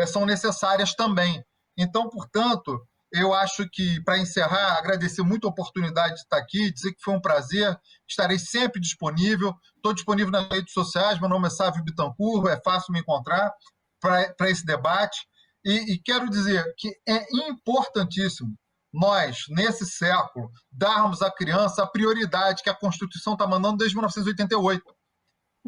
Speaker 3: são necessárias também. Então, portanto, eu acho que, para encerrar, agradecer muito a oportunidade de estar aqui, dizer que foi um prazer, estarei sempre disponível, estou disponível nas redes sociais, meu nome é Sávio Bittencourt, é fácil me encontrar para esse debate, e quero dizer que é importantíssimo nós, nesse século, darmos à criança a prioridade que a Constituição está mandando desde 1988.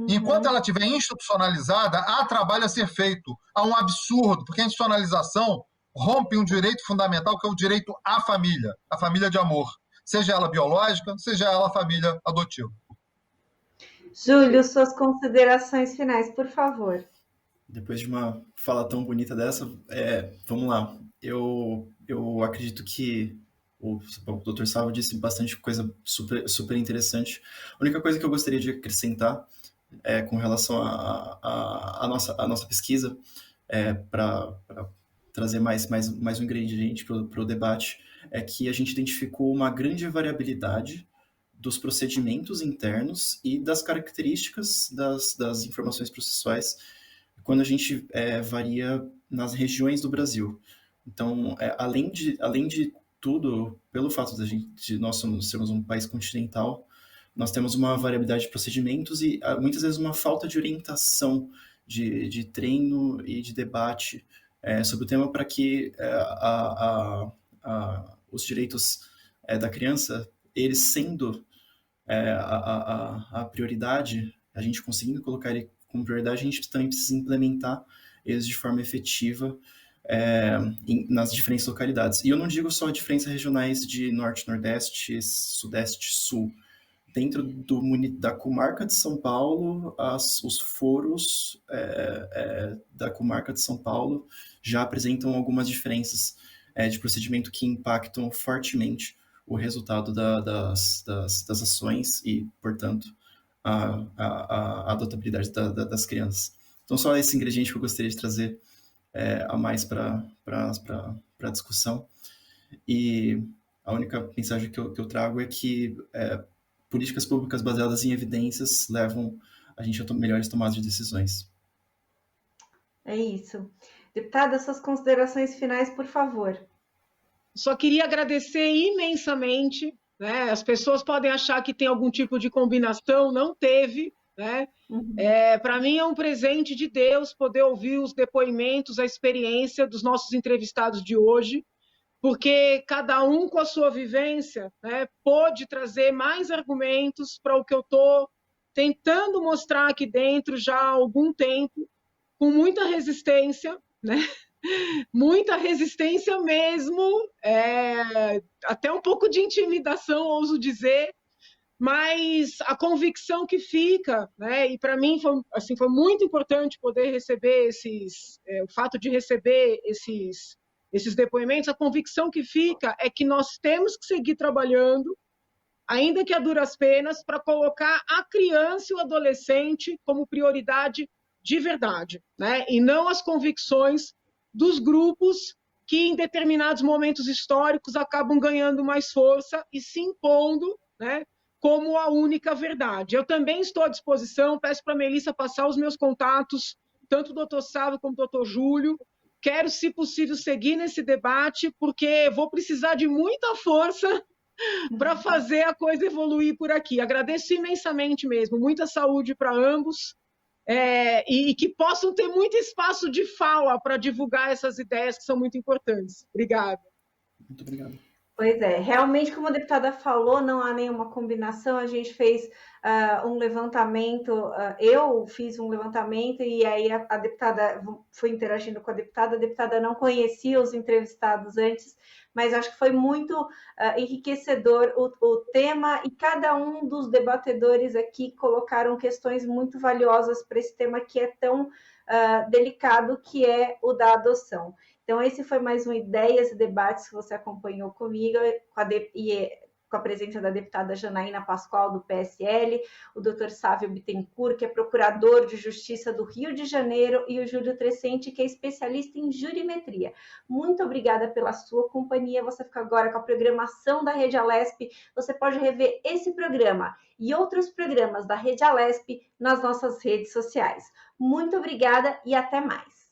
Speaker 3: Enquanto ela estiver institucionalizada, há trabalho a ser feito. Há um absurdo, porque a institucionalização rompe um direito fundamental, que é o direito à família de amor, seja ela biológica, seja ela a família adotiva.
Speaker 1: Júlio, suas considerações finais, por favor.
Speaker 4: Depois de uma fala tão bonita dessa, vamos lá. Eu acredito que o Dr. Sávio disse bastante coisa super, super interessante. A única coisa que eu gostaria de acrescentar com relação à nossa pesquisa, para trazer mais um ingrediente para o debate, é que a gente identificou uma grande variabilidade dos procedimentos internos e das características das informações processuais quando a gente varia nas regiões do Brasil. Então, além de tudo, pelo fato de nós sermos um país continental, nós temos uma variabilidade de procedimentos e muitas vezes uma falta de orientação, de treino e de debate sobre o tema, para que os direitos da criança, eles sendo a prioridade, a gente conseguindo colocar ele como prioridade, a gente também precisa implementar eles de forma efetiva nas diferentes localidades. E eu não digo só diferenças regionais de Norte, Nordeste, Sudeste, Sul. Dentro da comarca de São Paulo, os foros da comarca de São Paulo já apresentam algumas diferenças de procedimento que impactam fortemente o resultado das ações e, portanto, a adotabilidade das crianças. Então, só esse ingrediente que eu gostaria de trazer a mais para a discussão. E a única mensagem que eu trago é que políticas públicas baseadas em evidências levam a gente a melhores tomadas de decisões.
Speaker 1: É isso. Deputada, suas considerações finais, por favor.
Speaker 2: Só queria agradecer imensamente, né? As pessoas podem achar que tem algum tipo de combinação, não teve, né? Para mim é um presente de Deus poder ouvir os depoimentos, a experiência dos nossos entrevistados de hoje, porque cada um com a sua vivência, né, pôde trazer mais argumentos para o que eu estou tentando mostrar aqui dentro já há algum tempo, com muita resistência, né? Muita resistência mesmo, até um pouco de intimidação, ouso dizer, mas a convicção que fica, né? E para mim foi muito importante poder receber o fato de receber esses depoimentos. A convicção que fica é que nós temos que seguir trabalhando, ainda que a duras penas, para colocar a criança e o adolescente como prioridade de verdade, né? E não as convicções dos grupos que, em determinados momentos históricos, acabam ganhando mais força e se impondo, né, como a única verdade. Eu também estou à disposição, peço para a Melissa passar os meus contatos, tanto o doutor Sávio como o doutor Júlio. Quero, se possível, seguir nesse debate, porque vou precisar de muita força para fazer a coisa evoluir por aqui. Agradeço imensamente mesmo, muita saúde para ambos, e que possam ter muito espaço de fala para divulgar essas ideias que são muito importantes. Obrigada.
Speaker 4: Muito obrigado.
Speaker 1: Pois é, realmente, como a deputada falou, não há nenhuma combinação. A gente fez um levantamento, eu fiz um levantamento e aí a deputada foi interagindo com a deputada não conhecia os entrevistados antes, mas acho que foi muito enriquecedor o tema, e cada um dos debatedores aqui colocaram questões muito valiosas para esse tema que é tão delicado, que é o da adoção. Então, esse foi mais um Ideias e Debates que você acompanhou comigo, com a presença da deputada Janaína Pascoal, do PSL, o doutor Sávio Bittencourt, que é procurador de Justiça do Rio de Janeiro, e o Júlio Trecente, que é especialista em jurimetria. Muito obrigada pela sua companhia. Você fica agora com a programação da Rede Alesp. Você pode rever esse programa e outros programas da Rede Alesp nas nossas redes sociais. Muito obrigada e até mais.